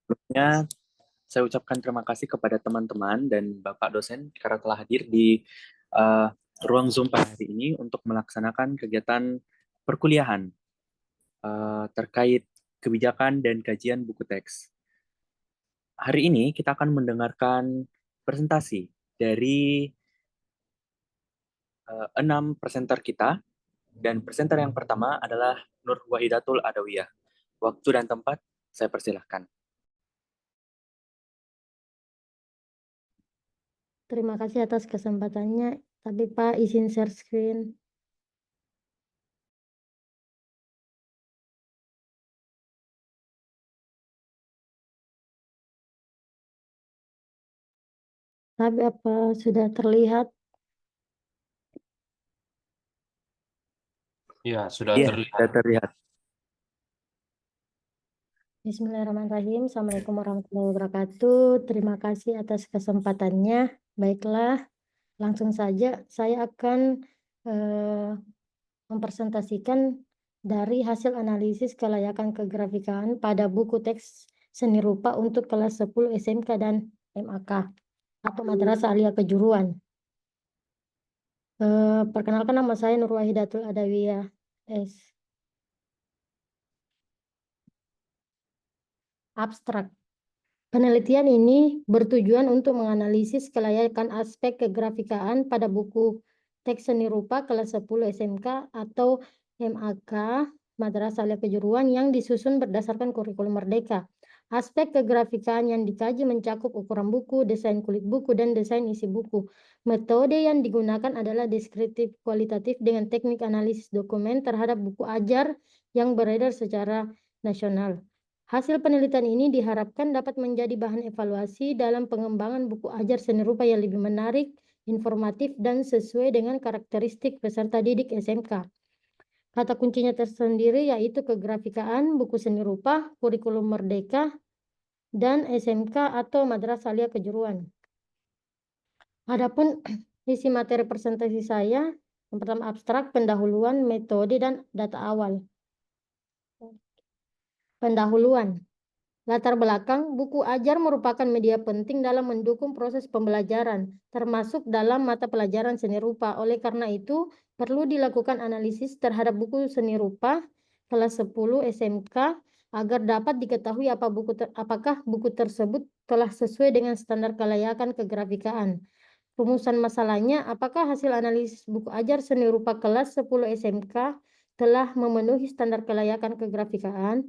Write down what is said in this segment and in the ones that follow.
Sebelumnya, saya ucapkan terima kasih kepada teman-teman dan Bapak dosen karena telah hadir di uh, ruang Zoom pada hari ini untuk melaksanakan kegiatan perkuliahan terkait kebijakan dan kajian buku teks. Hari ini kita akan mendengarkan presentasi dari 6 presenter kita, dan presenter yang pertama adalah Nur Wahidatul Adawiyah. Waktu dan tempat, saya persilahkan. Terima kasih atas kesempatannya. Tapi Pak, izin share screen. Tapi apa sudah terlihat? Ya, sudah Iya, terlihat. sudah terlihat. Bismillahirrahmanirrahim. Assalamualaikum warahmatullahi wabarakatuh. Terima kasih atas kesempatannya. Baiklah, langsung saja saya akan mempresentasikan dari hasil analisis kelayakan kegrafikaan pada buku teks seni rupa untuk kelas 10 SMK dan MAK atau Madrasah Aliyah Kejuruan. Perkenalkan, nama saya Nur Wahidatul Adawiyah S. Abstrak. Penelitian ini bertujuan untuk menganalisis kelayakan aspek kegrafikaan pada buku teks seni rupa kelas 10 SMK atau MAK Madrasah Aliyah Kejuruan yang disusun berdasarkan kurikulum Merdeka. Aspek kegrafikaan yang dikaji mencakup ukuran buku, desain kulit buku, dan desain isi buku. Metode yang digunakan adalah deskriptif kualitatif dengan teknik analisis dokumen terhadap buku ajar yang beredar secara nasional. Hasil penelitian ini diharapkan dapat menjadi bahan evaluasi dalam pengembangan buku ajar seni rupa yang lebih menarik, informatif, dan sesuai dengan karakteristik peserta didik SMK. Kata kuncinya tersendiri yaitu kegrafikaan, buku seni rupa, kurikulum merdeka, dan SMK atau Madrasah Aliyah Kejuruan. Adapun isi materi presentasi saya, yang pertama abstrak, pendahuluan, metode, dan data awal. Pendahuluan. Latar belakang, buku ajar merupakan media penting dalam mendukung proses pembelajaran, termasuk dalam mata pelajaran seni rupa. Oleh karena itu, perlu dilakukan analisis terhadap buku seni rupa kelas 10 SMK agar dapat diketahui apakah buku tersebut telah sesuai dengan standar kelayakan kegrafikaan. Rumusan masalahnya, apakah hasil analisis buku ajar seni rupa kelas 10 SMK telah memenuhi standar kelayakan kegrafikaan?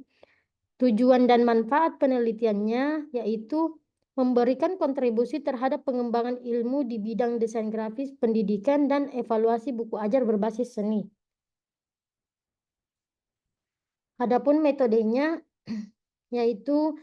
Tujuan dan manfaat penelitiannya yaitu memberikan kontribusi terhadap pengembangan ilmu di bidang desain grafis, pendidikan, dan evaluasi buku ajar berbasis seni. Adapun metodenya yaitu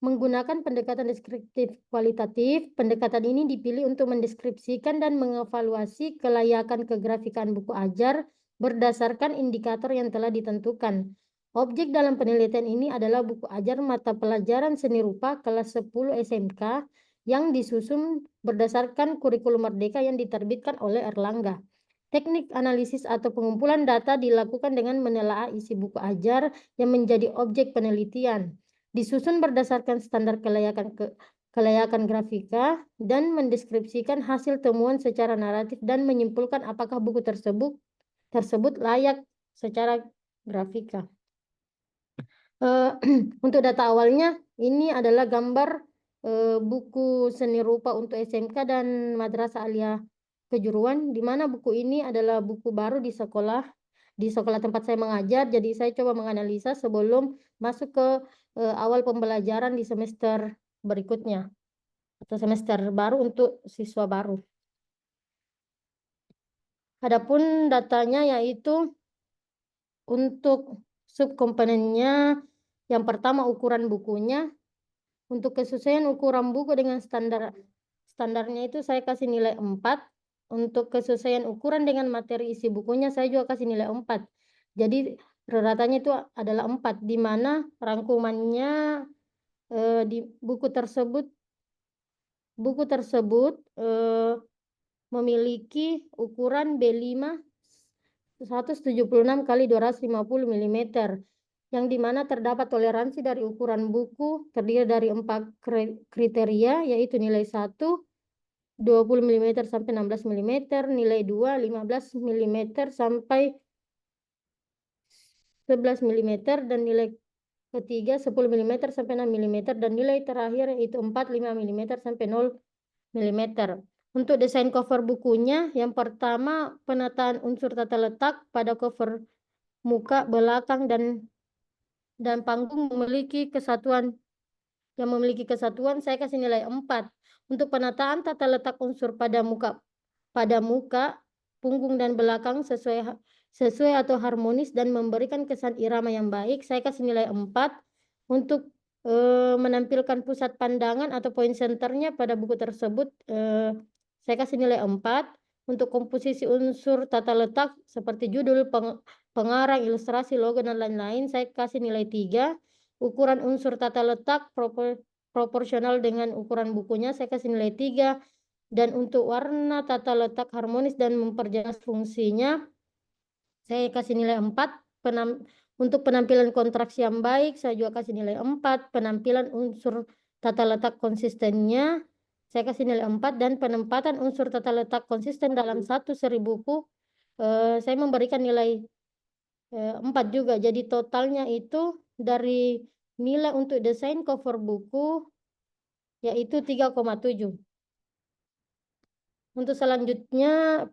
menggunakan pendekatan deskriptif kualitatif. Pendekatan ini dipilih untuk mendeskripsikan dan mengevaluasi kelayakan kegrafikaan buku ajar berdasarkan indikator yang telah ditentukan. Objek dalam penelitian ini adalah buku ajar mata pelajaran seni rupa kelas 10 SMK yang disusun berdasarkan kurikulum merdeka yang diterbitkan oleh Erlangga. Teknik analisis atau pengumpulan data dilakukan dengan menelaah isi buku ajar yang menjadi objek penelitian. Disusun berdasarkan standar kelayakan grafika dan mendeskripsikan hasil temuan secara naratif dan menyimpulkan apakah buku tersebut layak secara grafika. Untuk data awalnya, ini adalah gambar buku seni rupa untuk SMK dan Madrasah Aliyah Kejuruan, di mana buku ini adalah buku baru di sekolah tempat saya mengajar. Jadi saya coba menganalisa sebelum masuk ke awal pembelajaran di semester berikutnya atau semester baru untuk siswa baru. Adapun datanya yaitu untuk subkomponennya, yang pertama ukuran bukunya. Untuk kesesuaian ukuran buku dengan standarnya itu saya kasih nilai 4. Untuk kesesuaian ukuran dengan materi isi bukunya saya juga kasih nilai 4. Jadi rata-ratanya itu adalah 4, di mana rangkumannya di buku tersebut memiliki ukuran B5 176 kali 250 mm. yang dimana terdapat toleransi dari ukuran buku terdiri dari 4 kriteria, yaitu nilai 1, 20 mm sampai 16 mm, nilai 2, 15 mm sampai 11 mm, dan nilai ketiga 10 mm sampai 6 mm, dan nilai terakhir yaitu 4, 5 mm sampai 0 mm. Untuk desain cover bukunya, yang pertama penataan unsur tata letak pada cover muka, belakang, dan panggung memiliki kesatuan. Yang memiliki kesatuan saya kasih nilai 4. Untuk penataan tata letak unsur pada muka, punggung dan belakang sesuai atau harmonis dan memberikan kesan irama yang baik, saya kasih nilai 4. Untuk menampilkan pusat pandangan atau point centernya pada buku tersebut, saya kasih nilai 4. Untuk komposisi unsur tata letak seperti judul, pengarang, ilustrasi, logo, dan lain-lain, saya kasih nilai 3. Ukuran unsur tata letak proporsional dengan ukuran bukunya, saya kasih nilai 3. Dan untuk warna tata letak harmonis dan memperjelas fungsinya, saya kasih nilai 4. Untuk penampilan kontraksi yang baik, saya juga kasih nilai 4. Penampilan unsur tata letak konsistennya, saya kasih nilai 4. Dan penempatan unsur tata letak konsisten dalam satu seri buku, saya memberikan nilai 4 juga. Jadi totalnya itu dari nilai untuk desain cover buku yaitu 3,7. Untuk selanjutnya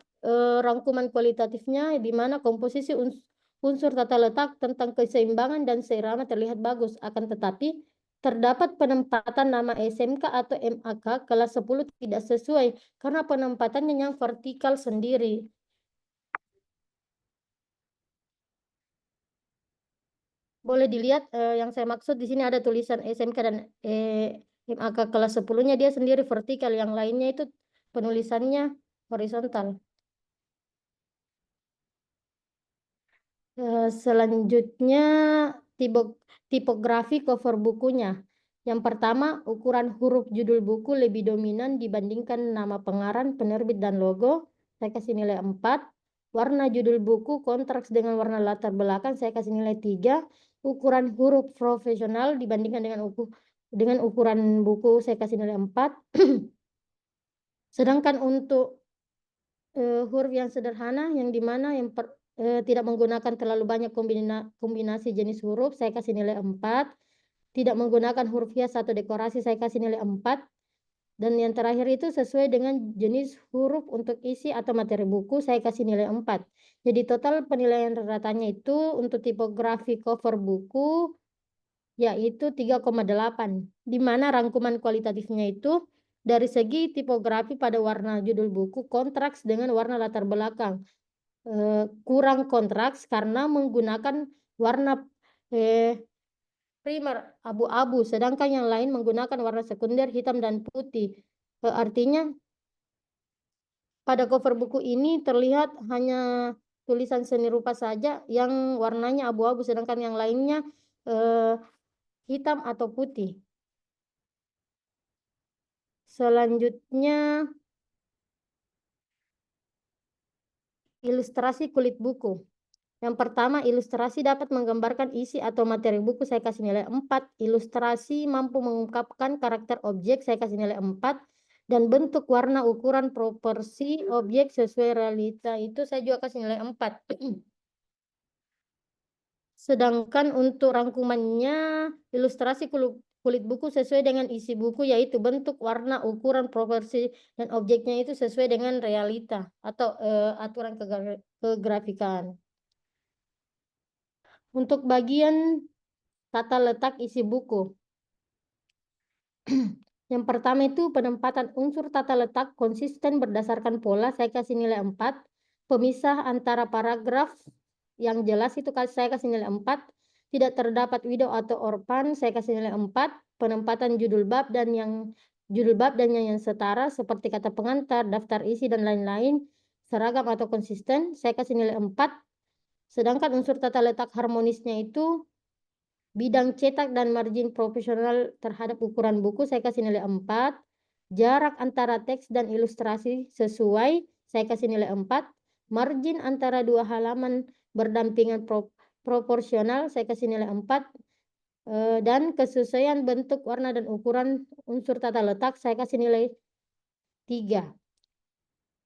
rangkuman kualitatifnya, di mana komposisi unsur tata letak tentang keseimbangan dan seirama terlihat bagus. Akan tetapi terdapat penempatan nama SMK atau MAK kelas 10 tidak sesuai karena penempatannya yang vertikal sendiri. Boleh dilihat yang saya maksud di sini ada tulisan SMK dan MAK kelas 10-nya dia sendiri vertikal, yang lainnya itu penulisannya horizontal. Selanjutnya tipografi cover bukunya. Yang pertama, ukuran huruf judul buku lebih dominan dibandingkan nama pengarang, penerbit, dan logo. Saya kasih nilai 4. Warna judul buku kontraks dengan warna latar belakang, saya kasih nilai 3. Ukuran huruf profesional dibandingkan dengan ukuran buku, saya kasih nilai 4. Sedangkan untuk huruf yang sederhana, yang dimana tidak menggunakan terlalu banyak kombinasi jenis huruf, saya kasih nilai 4. Tidak menggunakan huruf hias atau dekorasi, saya kasih nilai 4. Dan yang terakhir itu sesuai dengan jenis huruf untuk isi atau materi buku, saya kasih nilai 4. Jadi total penilaian ratanya itu untuk tipografi cover buku yaitu 3,8. Di mana rangkuman kualitatifnya itu dari segi tipografi pada warna judul buku kontraks dengan warna latar belakang. Kurang kontraks karena menggunakan warna primer abu-abu, sedangkan yang lain menggunakan warna sekunder hitam dan putih. Artinya pada cover buku ini terlihat hanya tulisan seni rupa saja yang warnanya abu-abu, sedangkan yang lainnya hitam atau putih. Selanjutnya ilustrasi kulit buku. Yang pertama, ilustrasi dapat menggambarkan isi atau materi buku, saya kasih nilai 4. Ilustrasi mampu mengungkapkan karakter objek, saya kasih nilai 4. Dan bentuk, warna, ukuran, proporsi objek sesuai realita itu saya juga kasih nilai 4. Sedangkan untuk rangkumannya, ilustrasi kulit buku sesuai dengan isi buku, yaitu bentuk, warna, ukuran, proporsi, dan objeknya itu sesuai dengan realita atau aturan kegrafikan. Untuk bagian tata letak isi buku. Yang pertama itu penempatan unsur tata letak konsisten berdasarkan pola, saya kasih nilai 4. Pemisah antara paragraf yang jelas itu saya kasih nilai 4. Tidak terdapat widow atau orphan, saya kasih nilai 4. Penempatan judul bab dan yang setara seperti kata pengantar, daftar isi, dan lain-lain seragam atau konsisten, saya kasih nilai 4. Sedangkan unsur tata letak harmonisnya itu bidang cetak dan margin profesional terhadap ukuran buku, saya kasih nilai 4. Jarak antara teks dan ilustrasi sesuai, saya kasih nilai 4. Margin antara dua halaman berdampingan proporsional saya kasih nilai 4. Dan kesesuaian bentuk, warna, dan ukuran unsur tata letak saya kasih nilai 3.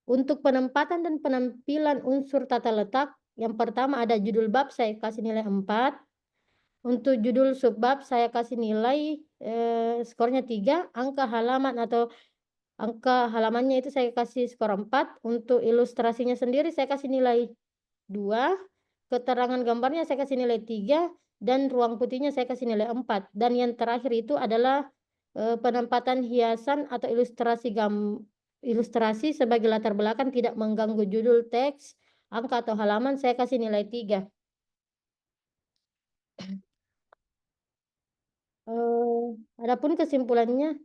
Untuk penempatan dan penampilan unsur tata letak, yang pertama ada judul bab saya kasih nilai 4. Untuk judul subbab saya kasih nilai skornya 3. Angka halaman atau angka halamannya itu saya kasih skor 4. Untuk ilustrasinya sendiri saya kasih nilai 2. Keterangan gambarnya saya kasih nilai 3. Dan ruang putihnya saya kasih nilai 4. Dan yang terakhir itu adalah penempatan hiasan atau ilustrasi sebagai latar belakang tidak mengganggu judul teks, angka atau halaman saya kasih nilai 3. Adapun kesimpulannya,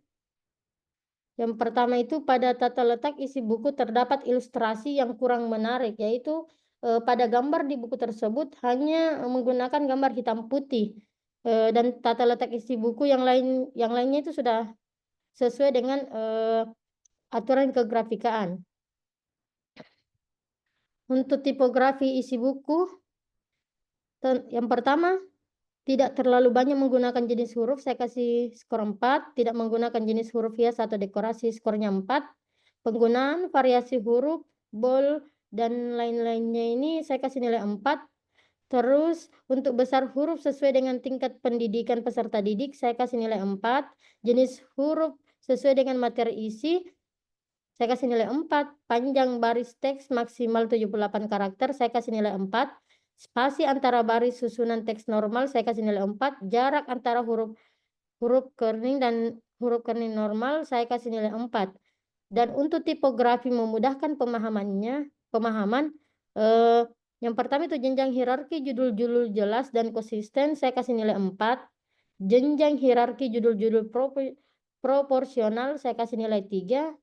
yang pertama itu pada tata letak isi buku terdapat ilustrasi yang kurang menarik, yaitu pada gambar di buku tersebut hanya menggunakan gambar hitam putih, dan tata letak isi buku yang lainnya itu sudah sesuai dengan aturan kegrafikaan. Untuk tipografi isi buku, yang pertama tidak terlalu banyak menggunakan jenis huruf, saya kasih skor 4. Tidak menggunakan jenis huruf hias atau dekorasi, skornya 4. Penggunaan variasi huruf, bold, dan lain-lainnya ini saya kasih nilai 4. Terus untuk besar huruf sesuai dengan tingkat pendidikan peserta didik, saya kasih nilai 4. Jenis huruf sesuai dengan materi isi, saya kasih nilai 4. Panjang baris teks maksimal 78 karakter, saya kasih nilai 4. Spasi antara baris susunan teks normal saya kasih nilai 4. Jarak antara huruf kerning dan huruf kerning normal saya kasih nilai 4. Dan untuk tipografi memudahkan pemahaman, yang pertama itu jenjang hierarki judul-judul jelas dan konsisten saya kasih nilai 4. Jenjang hierarki judul-judul proporsional saya kasih nilai 3.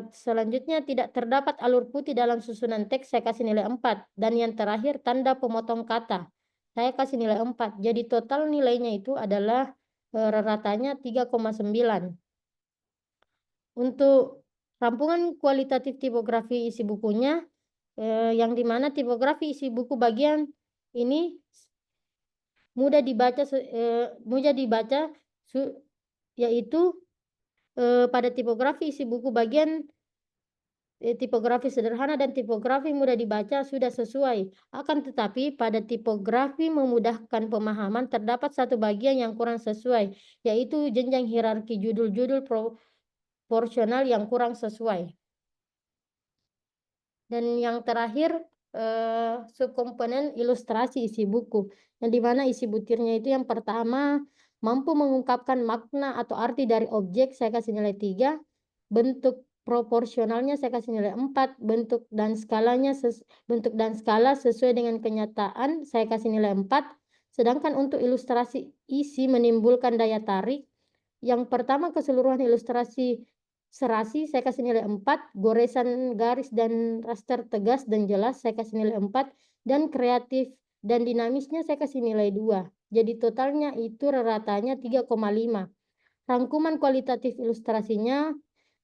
Selanjutnya tidak terdapat alur putih dalam susunan teks saya kasih nilai 4. Dan yang terakhir tanda pemotong kata saya kasih nilai 4. Jadi total nilainya itu adalah ratanya 3,9. Untuk rampungan kualitatif tipografi isi bukunya, yang dimana tipografi isi buku bagian ini mudah dibaca, yaitu pada tipografi isi buku bagian tipografi sederhana dan tipografi mudah dibaca sudah sesuai. Akan tetapi pada tipografi memudahkan pemahaman terdapat satu bagian yang kurang sesuai, yaitu jenjang hierarki judul-judul proporsional yang kurang sesuai. Dan yang terakhir subkomponen ilustrasi isi buku, yang dimana isi butirnya itu yang pertama mampu mengungkapkan makna atau arti dari objek saya kasih nilai 3. Bentuk proporsionalnya saya kasih nilai 4. Bentuk dan skala sesuai dengan kenyataan saya kasih nilai 4. Sedangkan untuk ilustrasi isi menimbulkan daya tarik, yang pertama keseluruhan ilustrasi serasi saya kasih nilai 4. Goresan garis dan raster tegas dan jelas saya kasih nilai 4. Dan kreatif dan dinamisnya saya kasih nilai 2. Jadi totalnya itu ratanya 3,5. Rangkuman kualitatif ilustrasinya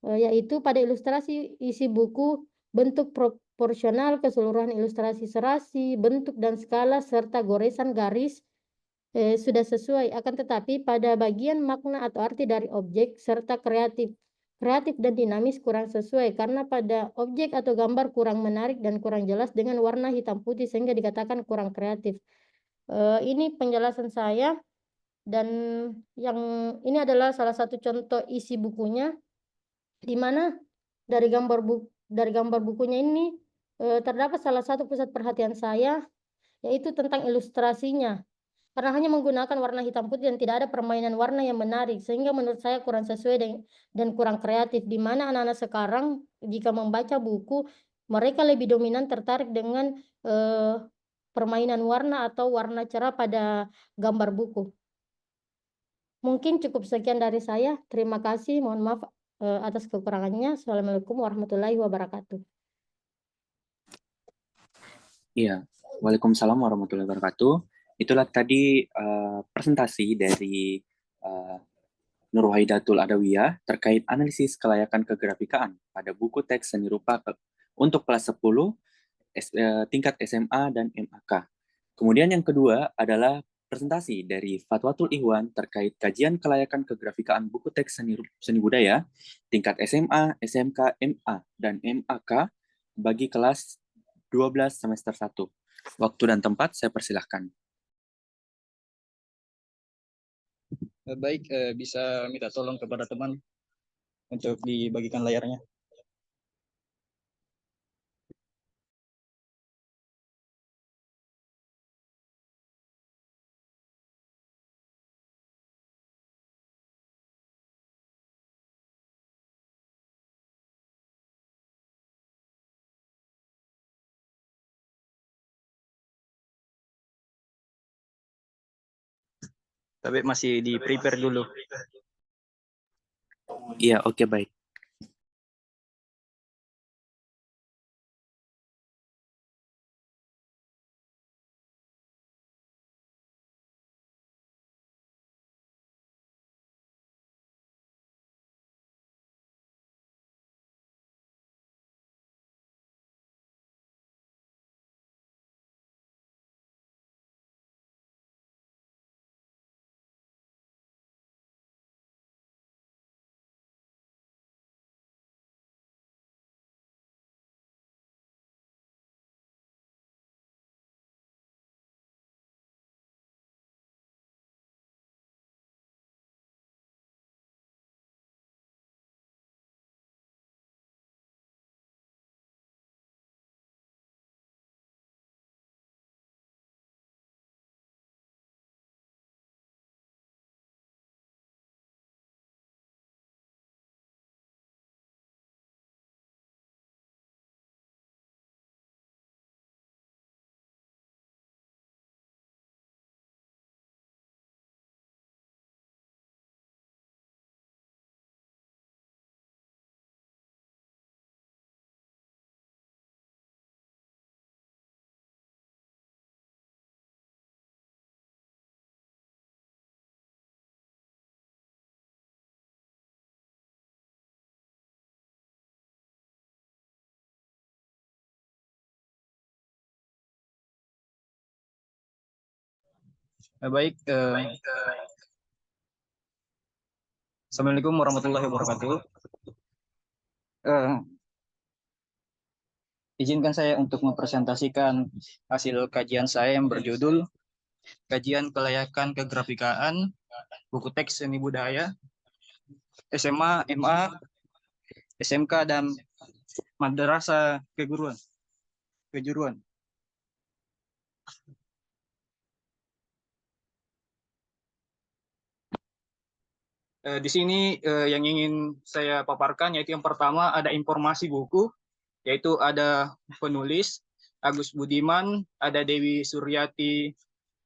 yaitu pada ilustrasi isi buku bentuk proporsional, keseluruhan ilustrasi serasi, bentuk dan skala serta goresan garis sudah sesuai. Akan tetapi pada bagian makna atau arti dari objek serta kreatif dan dinamis kurang sesuai karena pada objek atau gambar kurang menarik dan kurang jelas dengan warna hitam putih sehingga dikatakan kurang kreatif. Ini penjelasan saya, dan yang ini adalah salah satu contoh isi bukunya, di mana dari gambar bukunya ini terdapat salah satu pusat perhatian saya, yaitu tentang ilustrasinya. Karena hanya menggunakan warna hitam putih dan tidak ada permainan warna yang menarik, sehingga menurut saya kurang sesuai dan kurang kreatif, di mana anak-anak sekarang jika membaca buku, mereka lebih dominan tertarik dengan permainan warna atau warna cerah pada gambar buku. Mungkin cukup sekian dari saya. Terima kasih. Mohon maaf atas kekurangannya. Assalamualaikum warahmatullahi wabarakatuh. Iya, Waalaikumsalam warahmatullahi wabarakatuh. Itulah tadi presentasi dari Nurwahidatul Adawiyah terkait analisis kelayakan kegrafikaan pada buku teks seni rupa untuk kelas 10 tingkat SMA dan MAK. Kemudian yang kedua adalah presentasi dari Fatwatul Ikhwan terkait kajian kelayakan kegrafikaan buku teks seni budaya tingkat SMA, SMK, MA, dan MAK bagi kelas 12 semester 1. Waktu dan tempat saya persilahkan. Baik, bisa minta tolong kepada teman untuk dibagikan layarnya. Tapi masih di prepare dulu. Iya, oke, baik. Baik, Assalamualaikum warahmatullahi wabarakatuh. Izinkan saya untuk mempresentasikan hasil kajian saya yang berjudul Kajian Kelayakan Kegrafikaan Buku Teks Seni Budaya SMA, MA, SMK, dan Madrasah Kejuruan. Di sini yang ingin saya paparkan yaitu yang pertama ada informasi buku, yaitu ada penulis Agus Budiman, ada Dewi Suryati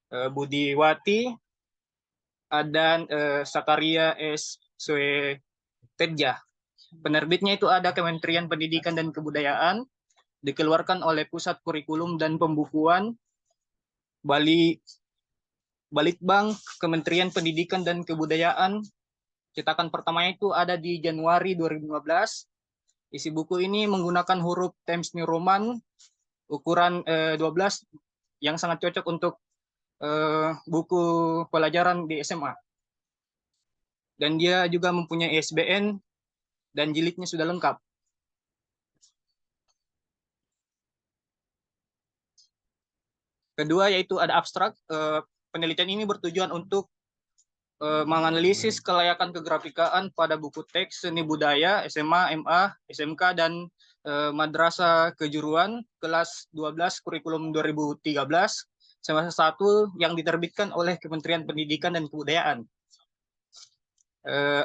Budiwati, dan Sakaria S. Suetedja. Penerbitnya itu ada Kementerian Pendidikan dan Kebudayaan, dikeluarkan oleh Pusat Kurikulum dan Pembukuan, Balitbang Kementerian Pendidikan dan Kebudayaan. Cetakan pertamanya itu ada di Januari 2015. Isi buku ini menggunakan huruf Times New Roman ukuran 12 yang sangat cocok untuk buku pelajaran di SMA. Dan dia juga mempunyai ISBN dan jilidnya sudah lengkap. Kedua yaitu ada abstrak. Penelitian ini bertujuan untuk menganalisis kelayakan kegrafikaan pada buku teks seni budaya SMA, MA, SMK, dan Madrasah Kejuruan kelas 12 kurikulum 2013 semester 1 yang diterbitkan oleh Kementerian Pendidikan dan Kebudayaan.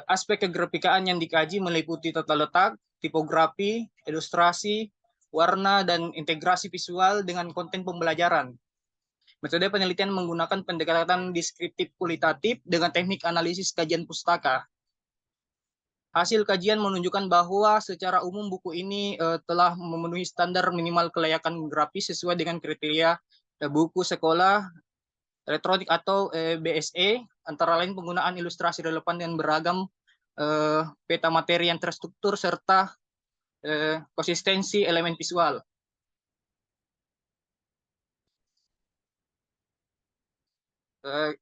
Aspek kegrafikaan yang dikaji meliputi tata letak, tipografi, ilustrasi, warna, dan integrasi visual dengan konten pembelajaran. Metode penelitian menggunakan pendekatan deskriptif kualitatif dengan teknik analisis kajian pustaka. Hasil kajian menunjukkan bahwa secara umum buku ini telah memenuhi standar minimal kelayakan grafis sesuai dengan kriteria buku sekolah elektronik atau BSE, antara lain penggunaan ilustrasi relevan dan beragam peta materi yang terstruktur serta konsistensi elemen visual. Eh,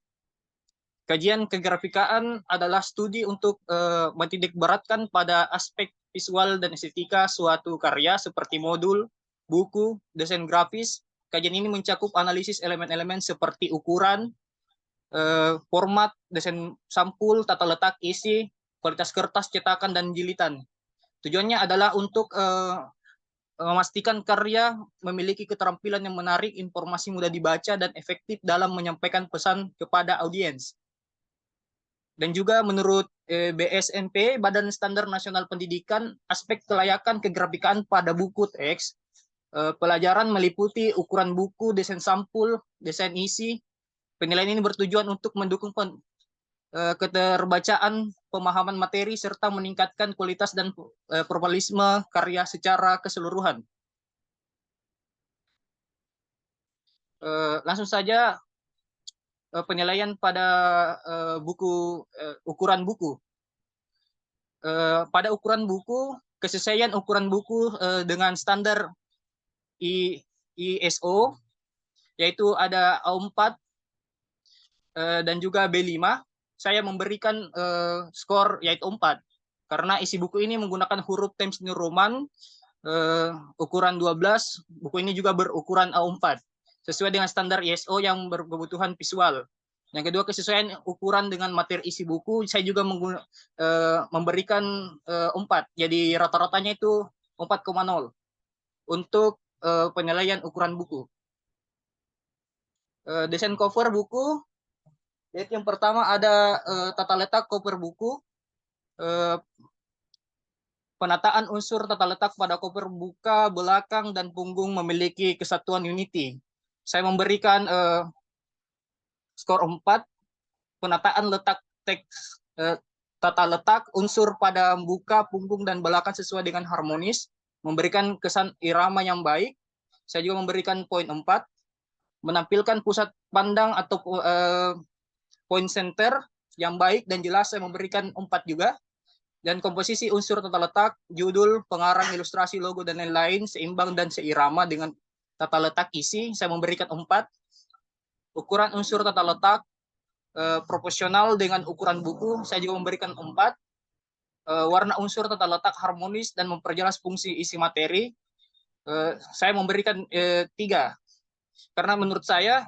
Kajian kegrafikaan adalah studi untuk menitik beratkan pada aspek visual dan estetika suatu karya seperti modul, buku, desain grafis. Kajian ini mencakup analisis elemen-elemen seperti ukuran, format, desain sampul, tata letak isi, kualitas kertas, cetakan, dan jilitan. Tujuannya adalah untuk memastikan karya memiliki keterampilan yang menarik, informasi mudah dibaca, dan efektif dalam menyampaikan pesan kepada audiens. Dan juga menurut BSNP, Badan Standar Nasional Pendidikan, aspek kelayakan kegrafikaan pada buku teks pelajaran meliputi ukuran buku, desain sampul, desain isi. Penilaian ini bertujuan untuk mendukung keterbacaan, pemahaman materi, serta meningkatkan kualitas dan pluralisme karya secara keseluruhan. Langsung saja penilaian pada ukuran buku. Pada ukuran buku, kesesuaian ukuran buku dengan standar ISO, yaitu ada A4 dan juga B5, saya memberikan skor yaitu 4. Karena isi buku ini menggunakan huruf Times New Roman, ukuran 12, buku ini juga berukuran A4. Sesuai dengan standar ISO yang berkebutuhan visual. Yang kedua, kesesuaian ukuran dengan materi isi buku, saya juga memberikan 4. Jadi rata-ratanya itu 4,0 untuk penilaian ukuran buku. Desain cover buku, yaitu yang pertama ada tata letak cover buku. Penataan unsur tata letak pada cover buka, belakang, dan punggung memiliki kesatuan unity. Saya memberikan skor 4. Penataan letak teks tata letak unsur pada buka, punggung, dan belakang sesuai dengan harmonis, memberikan kesan irama yang baik. Saya juga memberikan poin 4. Menampilkan pusat pandang atau point center yang baik dan jelas, saya memberikan 4 juga. Dan komposisi unsur tata letak, judul, pengarang, ilustrasi, logo, dan lain-lain seimbang dan seirama dengan tata letak isi, saya memberikan 4. Ukuran unsur tata letak proporsional dengan ukuran buku, saya juga memberikan 4. Warna unsur tata letak harmonis dan memperjelas fungsi isi materi, saya memberikan 3. Karena menurut saya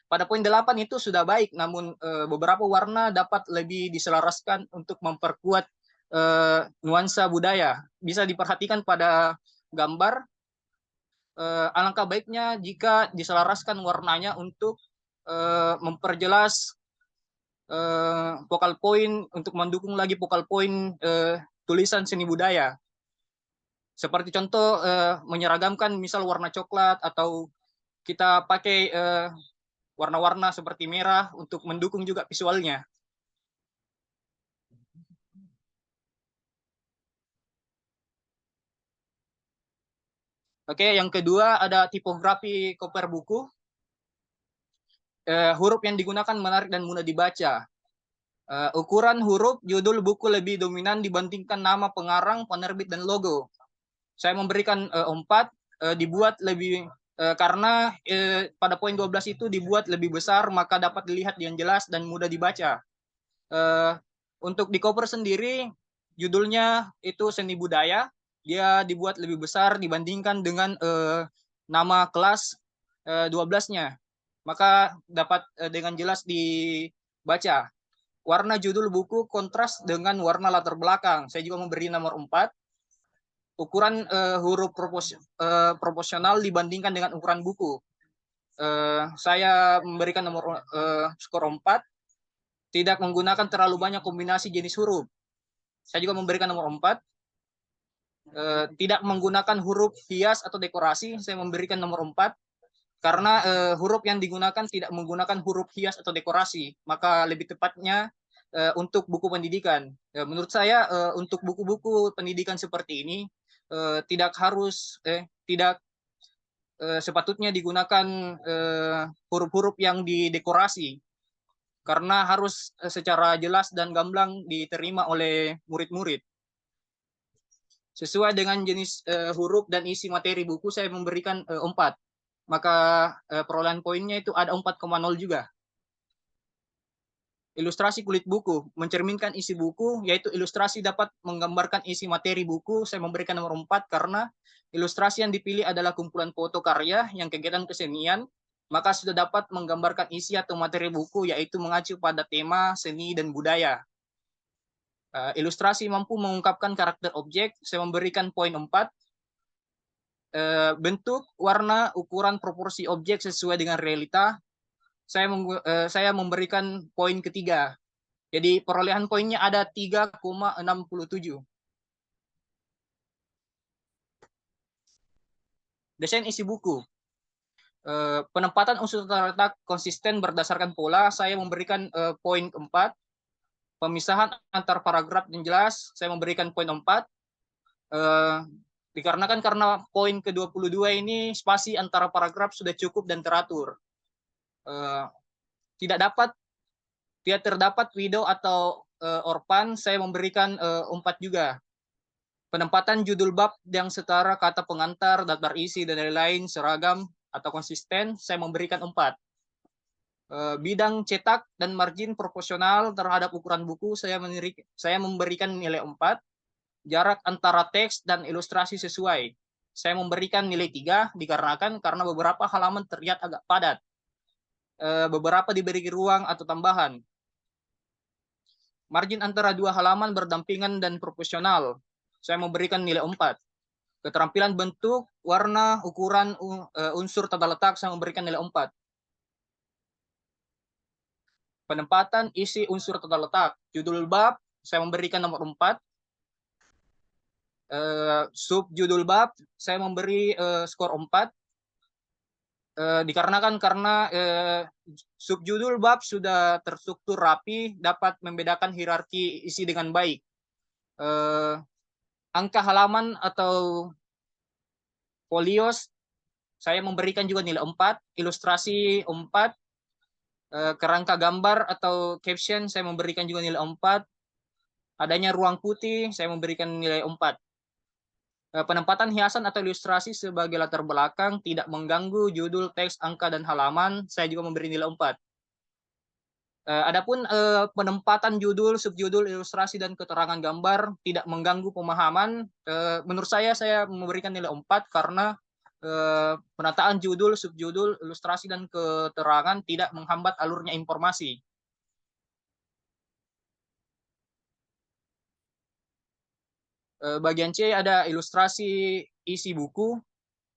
pada poin 8 itu sudah baik, namun beberapa warna dapat lebih diselaraskan untuk memperkuat nuansa budaya. Bisa diperhatikan pada gambar, alangkah baiknya jika diselaraskan warnanya untuk memperjelas focal point, untuk mendukung lagi focal point tulisan seni budaya. Seperti contoh menyeragamkan misal warna coklat, atau kita pakai warna-warna seperti merah untuk mendukung juga visualnya. Oke, yang kedua ada tipografi cover buku. Huruf yang digunakan menarik dan mudah dibaca. Ukuran huruf judul buku lebih dominan dibandingkan nama pengarang, penerbit, dan logo. Saya memberikan 4, dibuat lebih karena pada poin 12 itu dibuat lebih besar, maka dapat dilihat yang jelas dan mudah dibaca. Untuk di cover sendiri, judulnya itu seni budaya, dia dibuat lebih besar dibandingkan dengan nama kelas 12-nya, maka dapat dengan jelas dibaca. Warna judul buku kontras dengan warna latar belakang, saya juga memberi nomor 4. Ukuran huruf proporsional dibandingkan dengan ukuran buku, saya memberikan nomor skor 4. Tidak menggunakan terlalu banyak kombinasi jenis huruf, saya juga memberikan nomor 4. Tidak menggunakan huruf hias atau dekorasi, saya memberikan nomor 4. Karena huruf yang digunakan tidak menggunakan huruf hias atau dekorasi, maka lebih tepatnya untuk buku pendidikan. Menurut saya untuk buku-buku pendidikan seperti ini tidak sepatutnya digunakan huruf-huruf yang didekorasi, karena harus secara jelas dan gamblang diterima oleh murid-murid. Sesuai dengan jenis huruf dan isi materi buku, saya memberikan 4. maka perolehan poinnya itu ada 4,0 juga. Ilustrasi kulit buku mencerminkan isi buku, yaitu ilustrasi dapat menggambarkan isi materi buku. Saya memberikan nomor 4 karena ilustrasi yang dipilih adalah kumpulan foto karya yang kegiatan kesenian, maka sudah dapat menggambarkan isi atau materi buku, yaitu mengacu pada tema seni dan budaya. Ilustrasi mampu mengungkapkan karakter objek. Saya memberikan poin 4. Bentuk, warna, ukuran, proporsi objek sesuai dengan realita. Saya memberikan poin ketiga. Jadi perolehan poinnya ada 3,67. Desain isi buku. Penempatan unsur tata letak konsisten berdasarkan pola. Saya memberikan poin keempat. Pemisahan antar paragraf yang jelas. Saya memberikan poin 4. Dikarenakan karena poin ke-22 ini spasi antara paragraf sudah cukup dan teratur. Tidak terdapat widow atau orpan, saya memberikan 4 juga. Penempatan judul bab yang setara, kata pengantar, daftar isi, dan lain-lain seragam atau konsisten, saya memberikan 4. Bidang cetak dan margin proporsional terhadap ukuran buku, saya memberikan nilai 4. Jarak antara teks dan ilustrasi sesuai, saya memberikan nilai 3 dikarenakan karena beberapa halaman terlihat agak padat. Beberapa diberi ruang atau tambahan. Margin antara dua halaman berdampingan dan proporsional, saya memberikan nilai 4. Keterampilan bentuk, warna, ukuran, unsur tata letak, saya memberikan nilai 4. Penempatan isi unsur tata letak, judul bab, saya memberikan nomor 4. Subjudul bab, saya memberi skor 4. Dikarenakan karena subjudul bab sudah terstruktur rapi, dapat membedakan hierarki isi dengan baik. Angka halaman atau folios, saya memberikan juga nilai 4. Ilustrasi 4. Kerangka gambar atau caption, saya memberikan juga nilai 4. Adanya ruang putih, saya memberikan nilai 4. Penempatan hiasan atau ilustrasi sebagai latar belakang tidak mengganggu judul, teks, angka, dan halaman, saya juga memberi nilai 4. Adapun penempatan judul, subjudul, ilustrasi, dan keterangan gambar tidak mengganggu pemahaman, menurut saya memberikan nilai 4 karena penataan judul, subjudul, ilustrasi, dan keterangan tidak menghambat alurnya informasi. Bagian C ada ilustrasi isi buku,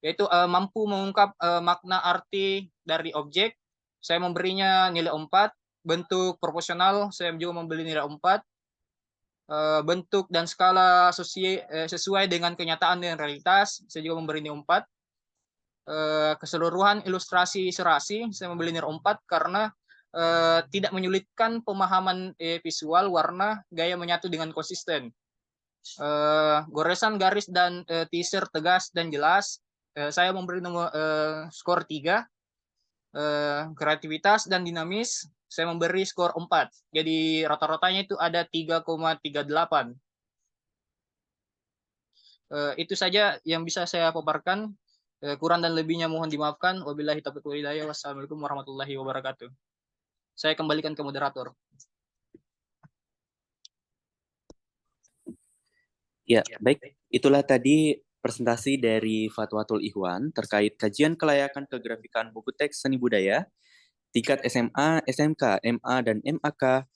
yaitu mampu mengungkap makna arti dari objek. Saya memberinya nilai 4. Bentuk proporsional, saya juga memberi nilai 4. Bentuk dan skala sesuai dengan kenyataan dan realitas, saya juga memberi nilai 4. Keseluruhan ilustrasi serasi, saya memberi nilai 4 karena tidak menyulitkan pemahaman visual, warna, gaya menyatu dengan konsisten. Goresan garis dan teaser tegas dan jelas, saya memberi nomor skor 3. Kreativitas dan dinamis, saya memberi skor 4. Jadi rata-ratanya itu ada 3,38. Itu saja yang bisa saya paparkan. Kurang dan lebihnya mohon dimaafkan. Wabillahi taufiq wal hidayah. Wassalamualaikum warahmatullahi wabarakatuh. Saya kembalikan ke moderator. Ya, baik. Itulah tadi presentasi dari Fatwatul Ikhwan terkait kajian kelayakan kegrafikan buku teks seni budaya tingkat SMA, SMK, MA, dan MAK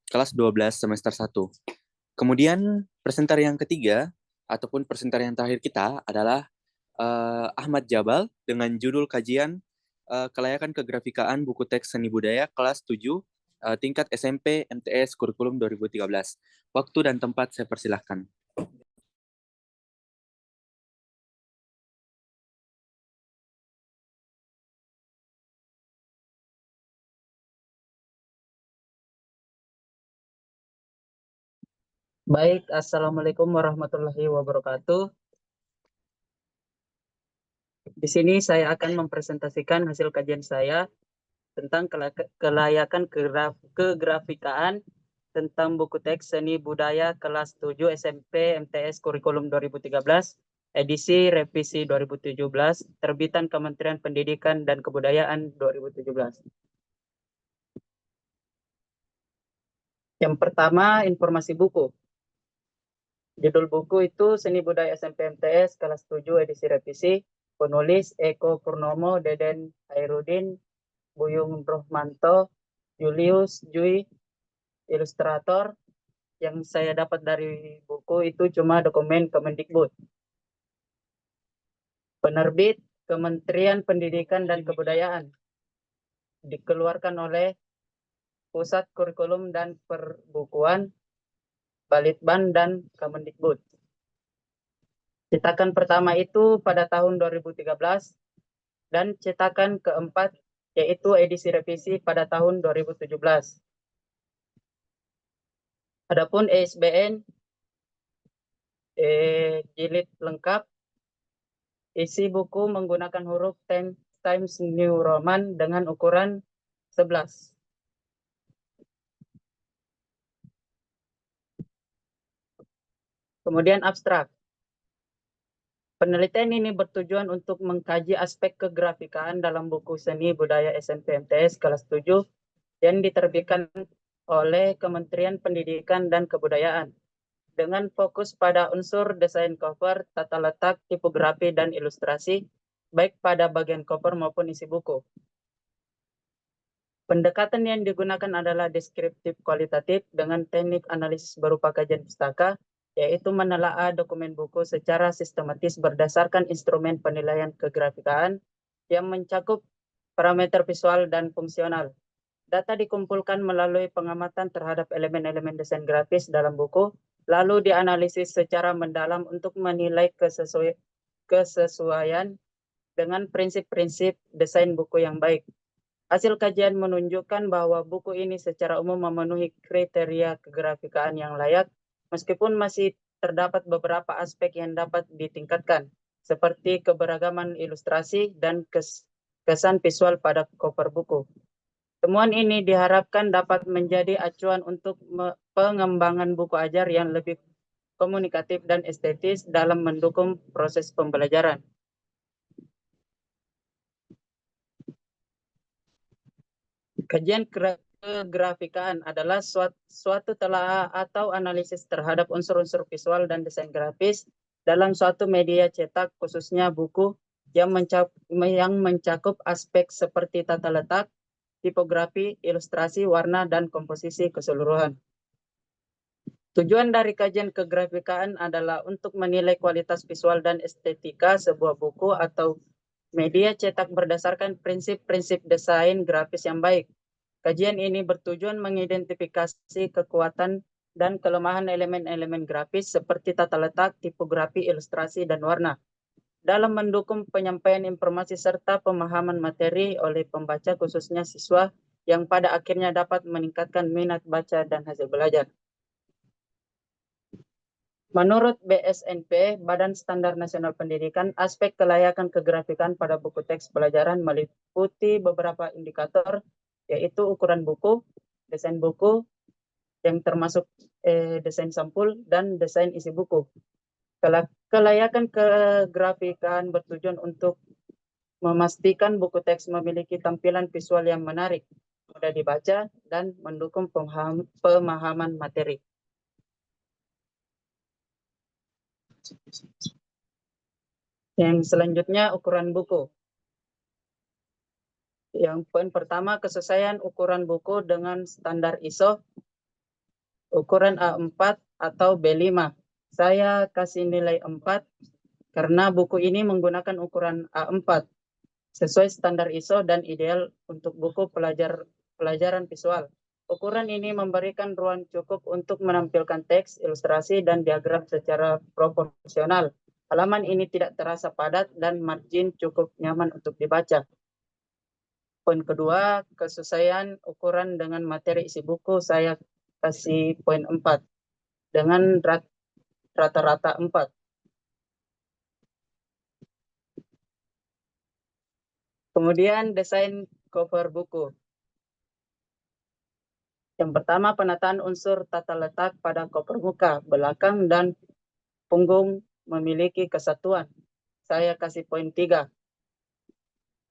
kelas 12 semester 1. Kemudian presenter yang ketiga ataupun presenter yang terakhir kita adalah Ahmad Jabal dengan judul kajian kelayakan kegrafikaan buku teks seni budaya kelas 7 tingkat SMP MTS kurikulum 2013. Waktu dan tempat saya persilahkan. Baik, Assalamualaikum warahmatullahi wabarakatuh. Di sini saya akan mempresentasikan hasil kajian saya tentang kelayakan kegrafikaan tentang buku teks seni budaya kelas 7 SMP MTS kurikulum 2013 edisi revisi 2017, terbitan Kementerian Pendidikan dan Kebudayaan 2017. Yang pertama, informasi buku. Judul buku itu Seni Budaya SMP MTS kelas 7 edisi revisi. Penulis Eko Purnomo, Deden Hairudin, Buyung Rohmanto, Julius Jui. Ilustrator yang saya dapat dari buku itu cuma dokumen Kemendikbud. Penerbit Kementerian Pendidikan dan Kebudayaan. Dikeluarkan oleh Pusat Kurikulum dan Perbukuan, Balitban dan Kemendikbud. Cetakan pertama itu pada tahun 2013 dan cetakan keempat yaitu edisi revisi pada tahun 2017. Adapun ISBN jilid lengkap, isi buku menggunakan huruf Times New Roman dengan ukuran 11. Kemudian abstrak. Penelitian ini bertujuan untuk mengkaji aspek kegrafikaan dalam buku Seni Budaya SMP MTS kelas 7 yang diterbitkan oleh Kementerian Pendidikan dan Kebudayaan dengan fokus pada unsur desain cover, tata letak, tipografi, dan ilustrasi, baik pada bagian cover maupun isi buku. Pendekatan yang digunakan adalah deskriptif kualitatif dengan teknik analisis berupa kajian pustaka, yaitu menelaah dokumen buku secara sistematis berdasarkan instrumen penilaian kegrafikaan yang mencakup parameter visual dan fungsional. Data dikumpulkan melalui pengamatan terhadap elemen-elemen desain grafis dalam buku, lalu dianalisis secara mendalam untuk menilai kesesuaian dengan prinsip-prinsip desain buku yang baik. Hasil kajian menunjukkan bahwa buku ini secara umum memenuhi kriteria kegrafikaan yang layak, meskipun masih terdapat beberapa aspek yang dapat ditingkatkan, seperti keberagaman ilustrasi dan kesan visual pada cover buku. Temuan ini diharapkan dapat menjadi acuan untuk pengembangan buku ajar yang lebih komunikatif dan estetis dalam mendukung proses pembelajaran. Kajian kegrafikaan adalah suatu telaah atau analisis terhadap unsur-unsur visual dan desain grafis dalam suatu media cetak, khususnya buku, yang mencakup aspek seperti tata letak, tipografi, ilustrasi, warna, dan komposisi keseluruhan. Tujuan dari kajian kegrafikaan adalah untuk menilai kualitas visual dan estetika sebuah buku atau media cetak berdasarkan prinsip-prinsip desain grafis yang baik. Kajian ini bertujuan mengidentifikasi kekuatan dan kelemahan elemen-elemen grafis seperti tata letak, tipografi, ilustrasi, dan warna dalam mendukung penyampaian informasi serta pemahaman materi oleh pembaca, khususnya siswa, yang pada akhirnya dapat meningkatkan minat baca dan hasil belajar. Menurut BSNP, Badan Standar Nasional Pendidikan, aspek kelayakan kegrafikan pada buku teks pelajaran meliputi beberapa indikator, yaitu ukuran buku, desain buku, yang termasuk desain sampul, dan desain isi buku. Kelayakan kegrafikan bertujuan untuk memastikan buku teks memiliki tampilan visual yang menarik, mudah dibaca, dan mendukung pemahaman materi. Yang selanjutnya, ukuran buku. Yang poin pertama, kesesuaian ukuran buku dengan standar ISO, ukuran A4 atau B5. Saya kasih nilai 4 karena buku ini menggunakan ukuran A4, sesuai standar ISO dan ideal untuk buku pelajaran visual. Ukuran ini memberikan ruang cukup untuk menampilkan teks, ilustrasi, dan diagram secara proporsional. Halaman ini tidak terasa padat dan margin cukup nyaman untuk dibaca. Poin kedua, kesesuaian ukuran dengan materi isi buku, saya kasih poin 4 dengan rata-rata 4. Kemudian desain cover buku. Yang pertama, penataan unsur tata letak pada cover muka, belakang, dan punggung memiliki kesatuan. Saya kasih poin 3.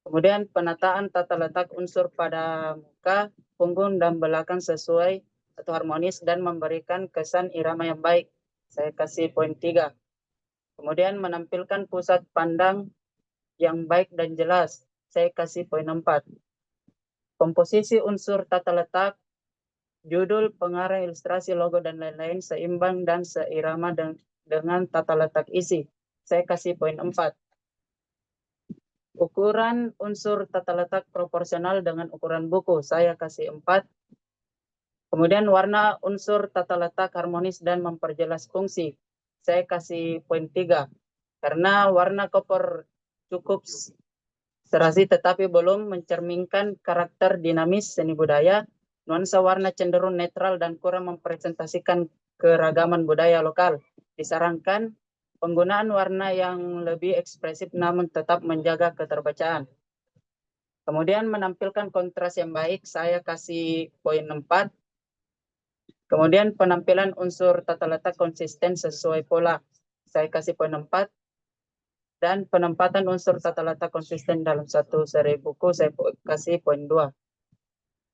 Kemudian penataan tata letak unsur pada muka, punggung, dan belakang sesuai atau harmonis dan memberikan kesan irama yang baik. Saya kasih poin 3. Kemudian menampilkan pusat pandang yang baik dan jelas. Saya kasih poin 4. Komposisi unsur tata letak, judul, pengarah, ilustrasi, logo, dan lain-lain seimbang dan seirama dengan tata letak isi. Saya kasih poin 4. Ukuran unsur tata letak proporsional dengan ukuran buku. Saya kasih 4. Kemudian warna unsur tata letak harmonis dan memperjelas fungsi. Saya kasih poin 3. Karena warna koper cukup serasi tetapi belum mencerminkan karakter dinamis seni budaya, nuansa warna cenderung netral dan kurang mempresentasikan keragaman budaya lokal. Disarankan penggunaan warna yang lebih ekspresif namun tetap menjaga keterbacaan. Kemudian menampilkan kontras yang baik, saya kasih poin 4. Kemudian penampilan unsur tata letak konsisten sesuai pola, saya kasih poin 4. Dan penempatan unsur tata letak konsisten dalam satu seri buku, saya kasih poin 2.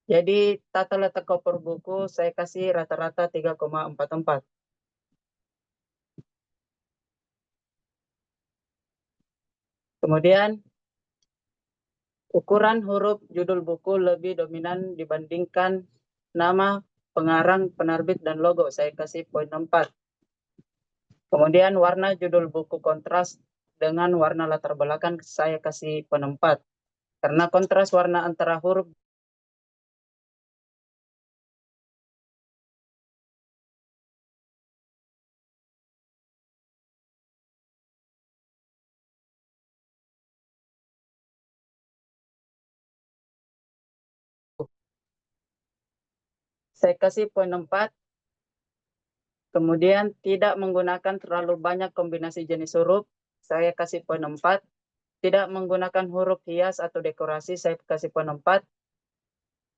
Jadi tata letak koper buku saya kasih rata-rata 3,44. Kemudian ukuran huruf judul buku lebih dominan dibandingkan nama, pengarang, penerbit, dan logo. Saya kasih poin 4. Kemudian warna judul buku kontras dengan warna latar belakang, saya kasih poin 4. Karena kontras warna antara huruf saya kasih poin 4. Kemudian tidak menggunakan terlalu banyak kombinasi jenis huruf, saya kasih poin 4. Tidak menggunakan huruf hias atau dekorasi, saya kasih poin 4.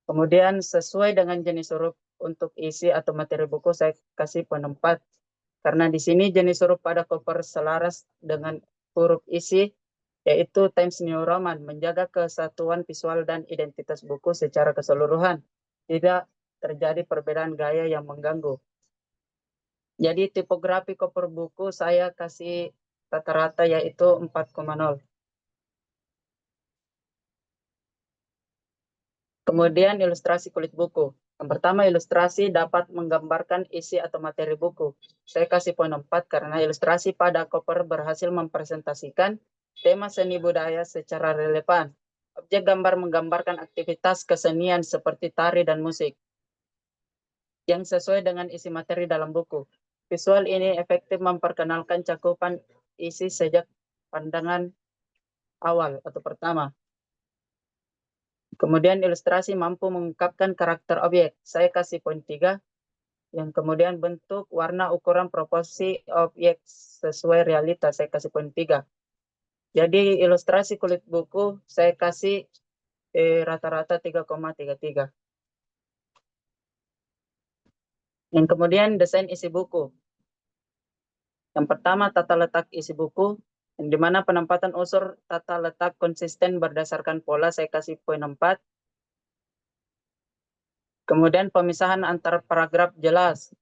Kemudian sesuai dengan jenis huruf untuk isi atau materi buku, saya kasih poin 4. Karena di sini jenis huruf pada koper selaras dengan huruf isi, yaitu Times New Roman, menjaga kesatuan visual dan identitas buku secara keseluruhan. Tidak terjadi perbedaan gaya yang mengganggu. Jadi tipografi koper buku saya kasih rata-rata yaitu 4,0. Kemudian ilustrasi kulit buku. Yang pertama, ilustrasi dapat menggambarkan isi atau materi buku. Saya kasih poin 4 karena ilustrasi pada koper berhasil mempresentasikan tema seni budaya secara relevan. Objek gambar menggambarkan aktivitas kesenian seperti tari dan musik yang sesuai dengan isi materi dalam buku. Visual ini efektif memperkenalkan cakupan isi sejak pandangan awal atau pertama. Kemudian ilustrasi mampu mengungkapkan karakter objek. Saya kasih poin 3. Yang kemudian bentuk, warna, ukuran, proporsi objek sesuai realitas. Saya kasih poin 3. Jadi ilustrasi kulit buku saya kasih rata-rata 3,33. Yang kemudian desain isi buku. Yang pertama tata letak isi buku, yang dimana penempatan unsur tata letak konsisten berdasarkan pola, saya kasih poin 4. Kemudian pemisahan antar paragraf jelas.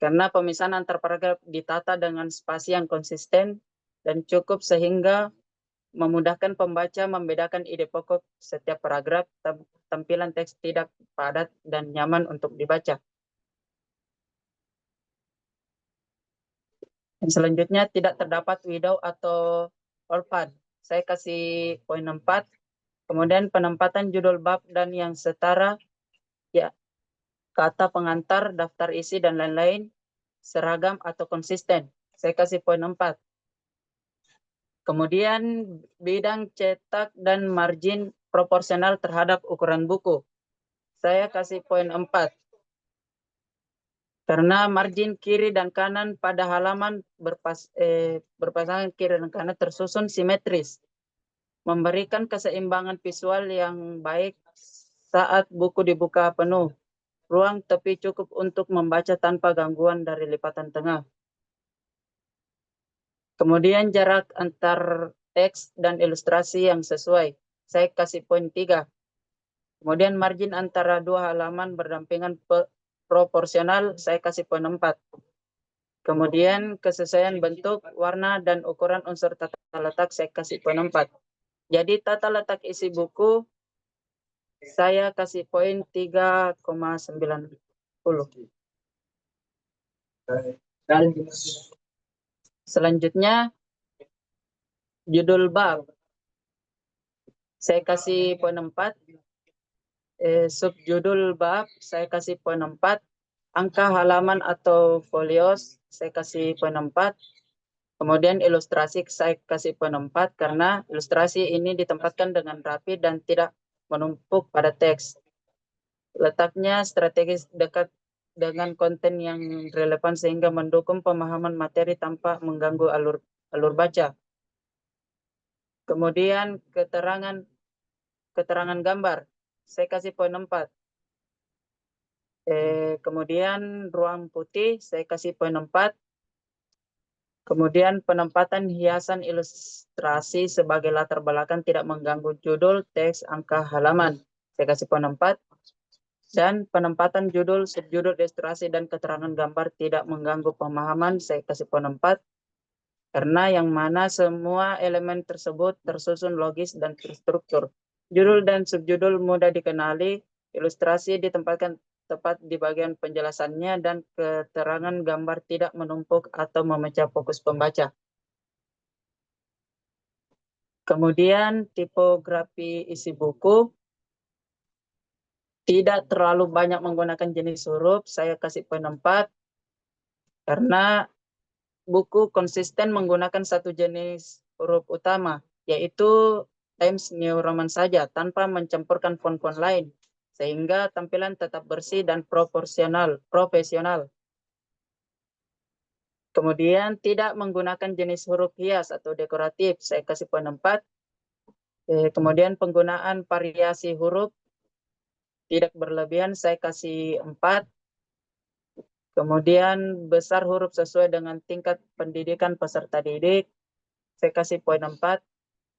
Karena pemisahan antar paragraf ditata dengan spasi yang konsisten dan cukup sehingga memudahkan pembaca membedakan ide pokok setiap paragraf, tampilan teks tidak padat dan nyaman untuk dibaca. Dan selanjutnya tidak terdapat widow atau orphan. Saya kasih poin 4. Kemudian penempatan judul bab dan yang setara, ya, kata pengantar, daftar isi, dan lain-lain seragam atau konsisten. Saya kasih poin 4. Kemudian bidang cetak dan margin proporsional terhadap ukuran buku. Saya kasih poin 4. Karena margin kiri dan kanan pada halaman berpasangan kiri dan kanan tersusun simetris, memberikan keseimbangan visual yang baik saat buku dibuka penuh. Ruang tepi cukup untuk membaca tanpa gangguan dari lipatan tengah. Kemudian jarak antar teks dan ilustrasi yang sesuai. Saya kasih poin 3. Kemudian margin antara dua halaman berdampingan proporsional, saya kasih poin 4. Kemudian kesesuaian bentuk, warna, dan ukuran unsur tata letak, saya kasih poin 4. Jadi tata letak isi buku, saya kasih poin 3,90. Selanjutnya, judul bab. Saya kasih poin 4. Subjudul bab, saya kasih poin 4. Angka halaman atau folios, saya kasih poin 4. Kemudian ilustrasi, saya kasih poin 4 karena ilustrasi ini ditempatkan dengan rapi dan tidak menumpuk pada teks. Letaknya strategis dekat dengan konten yang relevan sehingga mendukung pemahaman materi tanpa mengganggu alur baca. Kemudian keterangan gambar, saya kasih poin 4. Kemudian ruang putih, saya kasih poin 4. Kemudian penempatan hiasan ilustrasi sebagai latar belakang tidak mengganggu judul, teks, angka halaman. Saya kasih poin 4. Dan penempatan judul, subjudul, ilustrasi, dan keterangan gambar tidak mengganggu pemahaman. Saya kasih poin 4. Karena yang mana semua elemen tersebut tersusun logis dan terstruktur. Judul dan subjudul mudah dikenali, ilustrasi ditempatkan tepat di bagian penjelasannya, dan keterangan gambar tidak menumpuk atau memecah fokus pembaca. Kemudian tipografi isi buku, tidak terlalu banyak menggunakan jenis huruf, saya kasih poin 4. Karena buku konsisten menggunakan satu jenis huruf utama, yaitu Times New Roman saja, tanpa mencampurkan font-font lain, sehingga tampilan tetap bersih dan profesional. Kemudian tidak menggunakan jenis huruf hias atau dekoratif, saya kasih poin 4. Kemudian penggunaan variasi huruf tidak berlebihan, saya kasih 4. Kemudian besar huruf sesuai dengan tingkat pendidikan peserta didik, saya kasih poin 4.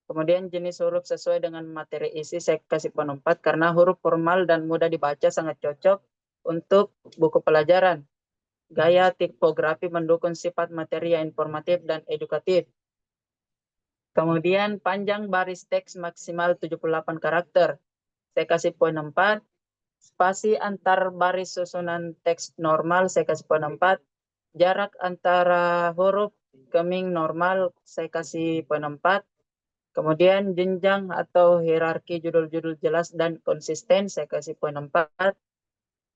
Kemudian jenis huruf sesuai dengan materi isi, saya kasih poin 4 karena huruf formal dan mudah dibaca sangat cocok untuk buku pelajaran. Gaya tipografi mendukung sifat materi yang informatif dan edukatif. Kemudian panjang baris teks maksimal 78 karakter. Saya kasih poin 4. Spasi antar baris susunan teks normal, saya kasih poin 4. Jarak antara huruf keming normal, saya kasih poin 4. Kemudian jenjang atau hierarki judul-judul jelas dan konsisten, saya kasih poin 4.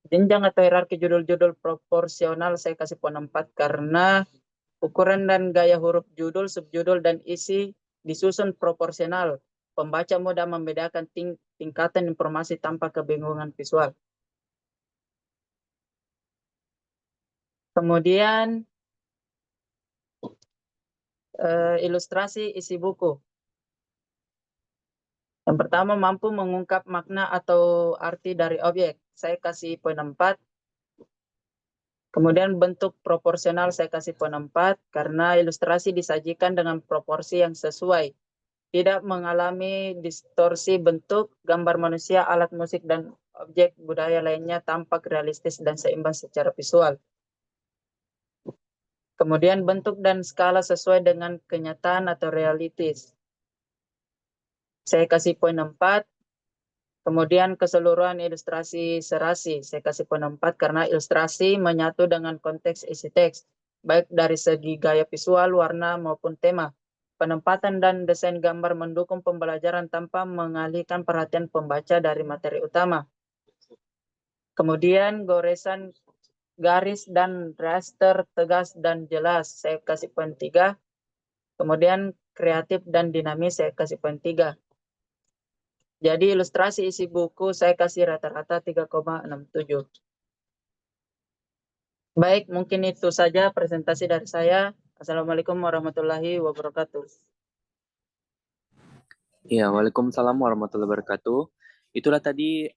Jenjang atau hierarki judul-judul proporsional, saya kasih poin 4 karena ukuran dan gaya huruf judul, subjudul, dan isi disusun proporsional. Pembaca mudah membedakan tingkatan informasi tanpa kebingungan visual. Kemudian ilustrasi isi buku. Yang pertama, mampu mengungkap makna atau arti dari objek. Saya kasih poin 4. Kemudian bentuk proporsional, saya kasih poin 4 karena ilustrasi disajikan dengan proporsi yang sesuai. Tidak mengalami distorsi bentuk, gambar manusia, alat musik, dan objek budaya lainnya tampak realistis dan seimbang secara visual. Kemudian bentuk dan skala sesuai dengan kenyataan atau realitis. Saya kasih poin 4. Kemudian keseluruhan ilustrasi serasi, saya kasih poin 4 karena ilustrasi menyatu dengan konteks isi teks, baik dari segi gaya visual, warna, maupun tema. Penempatan dan desain gambar mendukung pembelajaran tanpa mengalihkan perhatian pembaca dari materi utama. Kemudian goresan garis dan raster tegas dan jelas, saya kasih poin 3. Kemudian kreatif dan dinamis, saya kasih poin 3. Jadi ilustrasi isi buku saya kasih rata-rata 3,67. Baik, mungkin itu saja presentasi dari saya. Assalamualaikum warahmatullahi wabarakatuh. Ya, Waalaikumsalam warahmatullahi wabarakatuh. Itulah tadi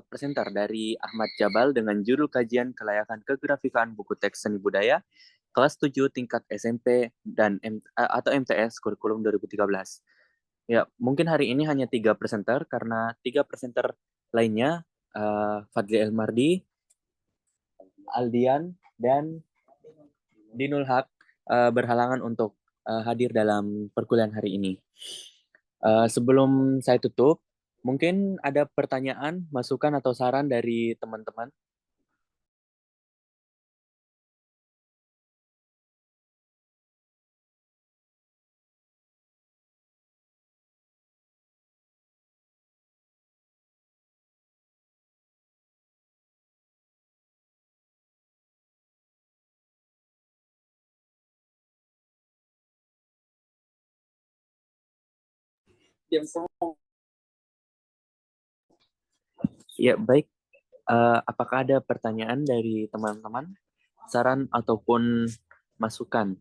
presenter dari Ahmad Jabal dengan judul kajian kelayakan kegrafikaan buku teks seni budaya kelas 7 tingkat SMP dan atau MTS kurikulum 2013. Ya, mungkin hari ini hanya 3 presenter karena 3 presenter lainnya Fadli Elmardi, Aldian, dan Dinul Haq berhalangan untuk hadir dalam perkuliahan hari ini. Sebelum saya tutup, mungkin ada pertanyaan, masukan, atau saran dari teman-teman. Ya, baik. Apakah ada pertanyaan dari teman-teman? Saran ataupun masukan?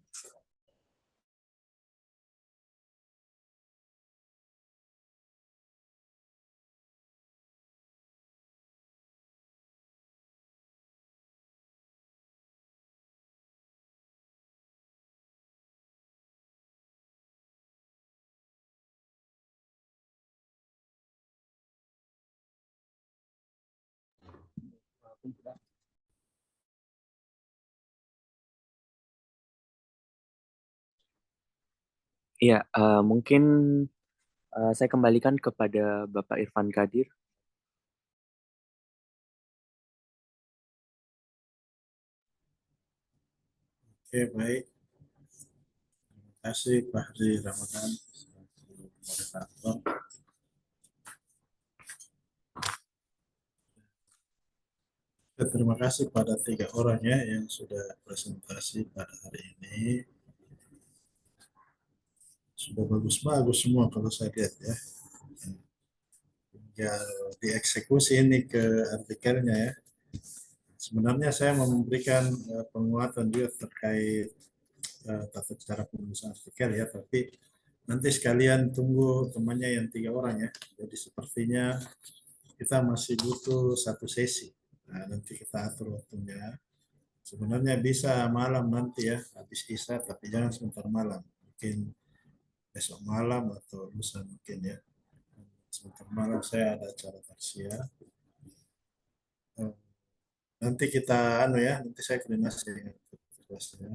Ya, mungkin saya kembalikan kepada Bapak Irfan Kadir. Oke, baik. Terima kasih Pak Hadi Ramadan, moderator. Terima kasih pada 3 orang ya yang sudah presentasi pada hari ini. Sudah bagus-bagus semua kalau saya lihat ya. Tinggal dieksekusi ini ke artikelnya ya. Sebenarnya saya mau memberikan penguatan juga terkait tata cara penulisan artikel ya, tapi nanti sekalian tunggu temannya yang 3 orang ya. Jadi sepertinya kita masih butuh 1 sesi. Nah, nanti kita atur waktunya. Sebenarnya bisa malam nanti ya, habis isya, tapi jangan sebentar malam. Mungkin besok malam atau lusa mungkin ya. Sebentar malam saya ada acara tausiah. Nanti kita nanti saya koordinasi dengan tugasnya.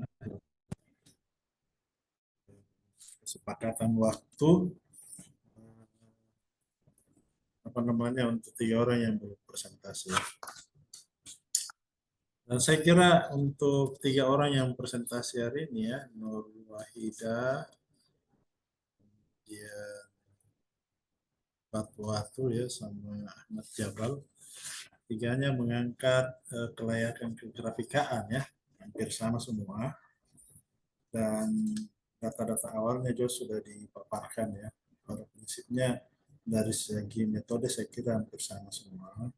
Kesepakatan waktu untuk 3 orang yang berpresentasi. Dan saya kira untuk 3 orang yang presentasi hari ini ya, Nur Wahida, dia Fatwatu ya, sama Ahmad Jabal, tiganya mengangkat kelayakan kegrafikaan ya, hampir sama semua. Dan data-data awalnya juga sudah dipaparkan ya. Pada prinsipnya dari segi metode saya kira hampir sama semua.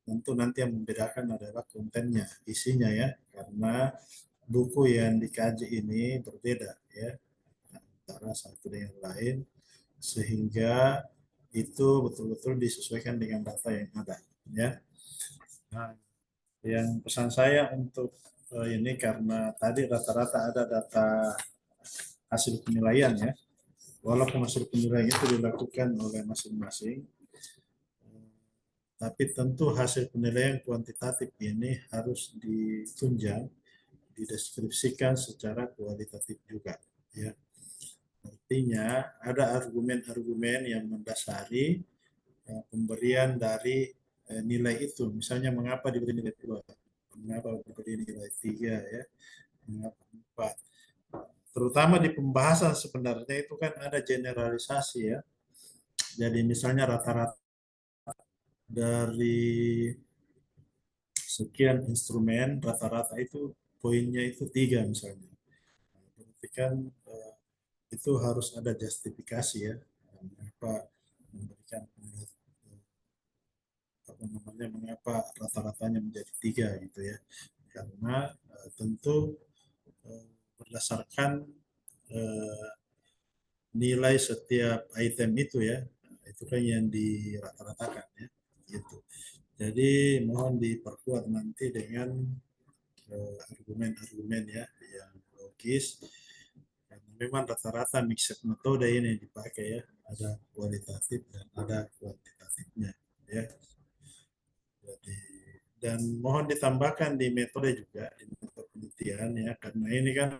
Tentu nanti yang membedakan adalah kontennya, isinya ya, karena buku yang dikaji ini berbeda ya antara satu dengan lain, sehingga itu betul-betul disesuaikan dengan data yang ada ya. Nah, yang pesan saya untuk ini karena tadi rata-rata ada data hasil penilaian ya, walaupun hasil penilaian itu dilakukan oleh masing-masing, tapi tentu hasil penilaian kuantitatif ini harus ditunjang, dideskripsikan secara kualitatif juga ya. Artinya ada argumen-argumen yang mendasari pemberian dari nilai itu. Misalnya mengapa diberi nilai 2, mengapa diberi nilai 3 ya, mengapa 4. Terutama di pembahasan sebenarnya itu kan ada generalisasi ya. Jadi misalnya rata-rata dari sekian instrumen, rata-rata itu poinnya itu 3 misalnya. Berarti kan itu harus ada justifikasi ya, mengapa memberikan mengapa rata-ratanya menjadi 3 gitu ya. Karena tentu berdasarkan nilai setiap item itu ya, itu kan yang dirata-ratakan ya gitu. Jadi mohon diperkuat nanti dengan argumen-argumen ya yang logis. Karena memang rata-rata mixed metode ini dipakai ya, ada kualitatif dan ada kuantitatifnya ya. Jadi, dan mohon ditambahkan di metode juga, di metode penelitian ya, karena ini kan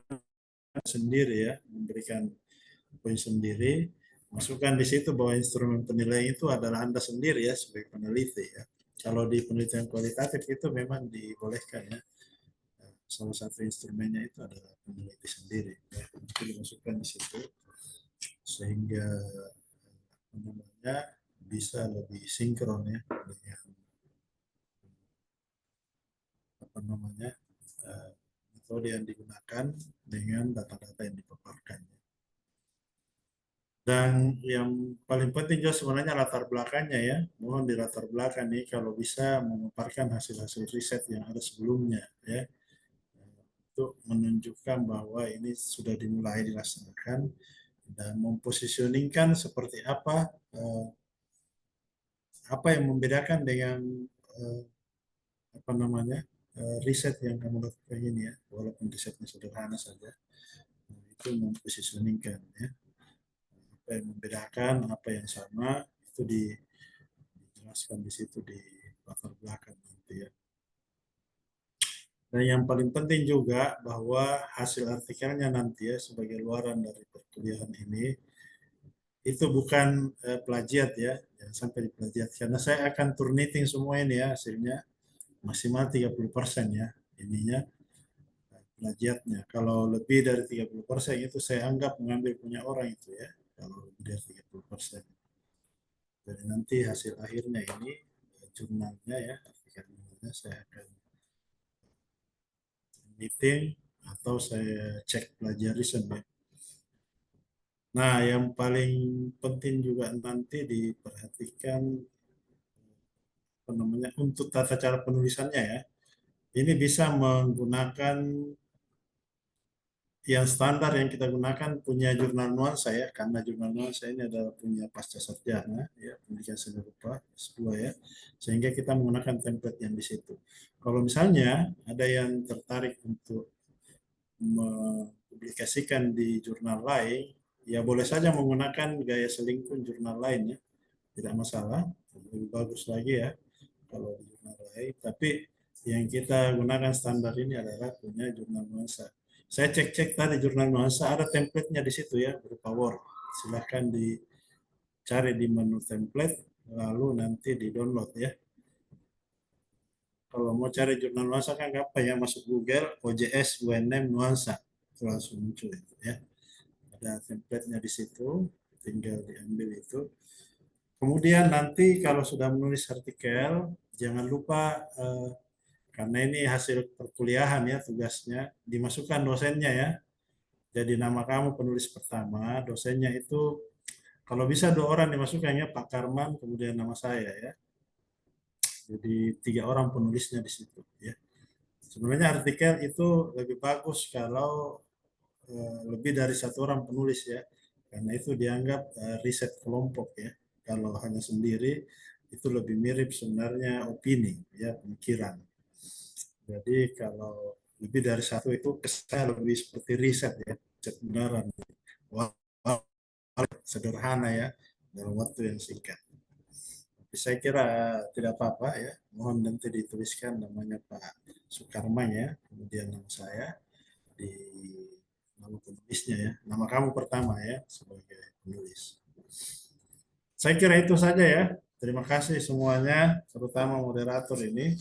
sendiri ya, memberikan poin sendiri, masukkan di situ bahwa instrumen penilaian itu adalah Anda sendiri ya sebagai peneliti ya. Kalau di penelitian kualitatif itu memang dibolehkan ya. Salah satu instrumennya itu adalah peneliti sendiri ya. Itu dimasukkan di situ sehingga namanya bisa lebih sinkron ya dengan metode yang digunakan dengan data-data yang dipaparkan. Dan yang paling penting juga sebenarnya latar belakangnya ya. Mohon di latar belakang nih kalau bisa memaparkan hasil-hasil riset yang ada sebelumnya ya. Untuk menunjukkan bahwa ini sudah dimulai dilaksanakan dan mempositioningkan seperti apa yang membedakan dengan riset yang kamu lakukan ini ya, walaupun risetnya sederhana saja. Itu mempositioningkan ya. Apa yang membedakan, apa yang sama, itu dijelaskan di situ di latar belakang nanti ya. Dan yang paling penting juga bahwa hasil artikelnya nanti ya sebagai luaran dari perkuliahan ini itu bukan plagiat ya, jangan sampai diplagiat karena saya akan turnitin semua ini ya hasilnya maksimal 30% ya ininya plagiatnya. Kalau lebih dari 30% itu saya anggap mengambil punya orang itu ya, kalau lebih dari 30%. Jadi nanti hasil akhirnya ini jurnalnya ya, artikelnya saya akan meeting atau saya cek plagiarism ya. Nah, yang paling penting juga nanti diperhatikan untuk tata cara penulisannya ya. Ini bisa menggunakan yang standar yang kita gunakan punya jurnal nuansa ya, karena jurnal nuansa ini adalah punya pasca sarjana ya, pendidikan seni rupa S2 ya, sehingga kita menggunakan template yang di situ. Kalau misalnya ada yang tertarik untuk mempublikasikan di jurnal lain, ya boleh saja menggunakan gaya selingkuh jurnal lain ya, tidak masalah, lebih bagus lagi ya kalau di jurnal lain, tapi yang kita gunakan standar ini adalah punya jurnal nuansa. Saya cek-cek tadi jurnal nuansa ada template-nya di situ ya berupa Word. Silahkan dicari di menu template lalu nanti di-download ya. Kalau mau cari jurnal nuansa kan apa ya, masuk Google OJS UNM nuansa itu langsung muncul itu ya. Ada template-nya di situ, tinggal diambil itu. Kemudian nanti kalau sudah menulis artikel jangan lupa karena ini hasil perkuliahan ya, tugasnya dimasukkan dosennya ya. Jadi nama kamu penulis pertama, dosennya itu kalau bisa 2 orang dimasukkan ya, Pak Karman, kemudian nama saya ya. Jadi 3 orang penulisnya di situ ya. Sebenarnya artikel itu lebih bagus kalau lebih dari 1 orang penulis ya, karena itu dianggap riset kelompok ya. Kalau hanya sendiri itu lebih mirip sebenarnya opini ya, pemikiran. Jadi kalau lebih dari 1 itu kesan lebih seperti riset ya, riset benaran. Wah, sederhana ya, dalam waktu yang singkat. Tapi saya kira tidak apa-apa ya, mohon nanti dituliskan namanya Pak Sukarman ya, kemudian nama saya di nama penulisnya ya, nama kamu pertama ya sebagai penulis. Saya kira itu saja ya. Terima kasih semuanya, terutama moderator ini.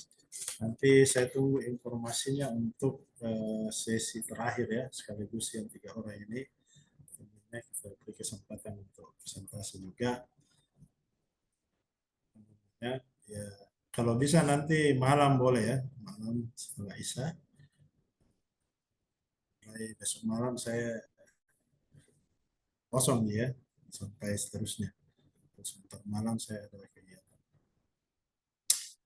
Nanti saya tunggu informasinya untuk sesi terakhir ya, sekaligus yang 3 orang ini. Kemudian kita beri kesempatan untuk presentasi juga. Ya, kalau bisa nanti malam boleh ya, malam setelah Isya. Besok malam saya kosong ya, sampai seterusnya. Sebentar malam saya ada kegiatan.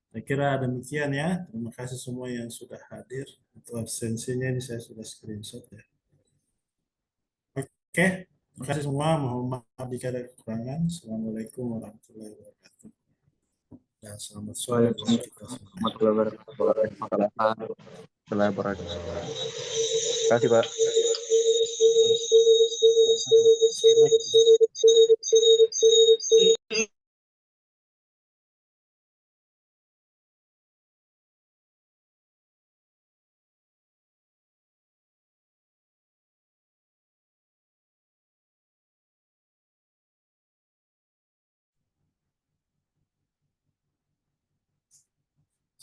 Saya kira demikian ya. Terima kasih semua yang sudah hadir. Untuk absensinya ini saya sudah screenshot ya. Oke, terima kasih semua. Mohon maaf jika ada kekurangan. Assalamualaikum warahmatullahi wabarakatuh. Dan selamat sore buat kita semua. Warahmatullahi wabarakatuh. berlaboratorium. Terima kasih, Pak.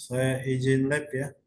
Saya izin lab ya.